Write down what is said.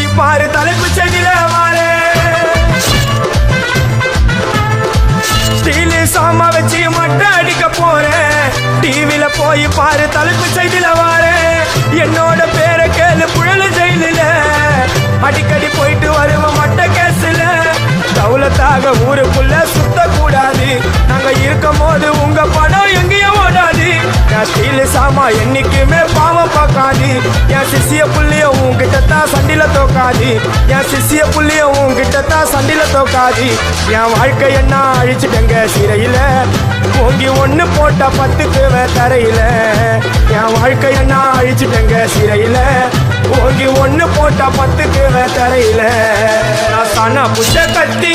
போய் பாரு தலைப்பு செடியில வாரு ஸ்டீலு சாமா வச்சு மட்டை அடிக்க போறேன் டிவில போய் பாரு தலைப்பு செய்தில வாரு என்னோட பேரை கேளு புழல ஜெயிலில அடிக்கடி போயிட்டு வருவோம் மட்ட கேஸ்ல தௌலத்தாக ஊருக்குள்ள சுத்த கூடாது நாங்க இருக்கும் போது உங்க படம் எங்கேயும் ஓடாது என் ஸ்டீலு சாமா என்னைக்குமே பாவம் பார்க்காது என் சிசிய புள்ளியும் உங்ககிட்ட தான் சண்டில தோக்காது என் சிசிய புள்ளியும் உங்ககிட்ட தான் சண்டில தோக்காது என் வாழ்க்கை என்ன அழிச்சுட்டங்க சிறையில ஓங்கி ஒண்ணு போட்டா 10க்கு தரையில என் வாழ்க்கை என்ன அழிச்சுட்டங்க சிறையில ஓங்கி ஒண்ணு போட்டா 10க்கு தரையில நான் தானா புட்ட கத்தி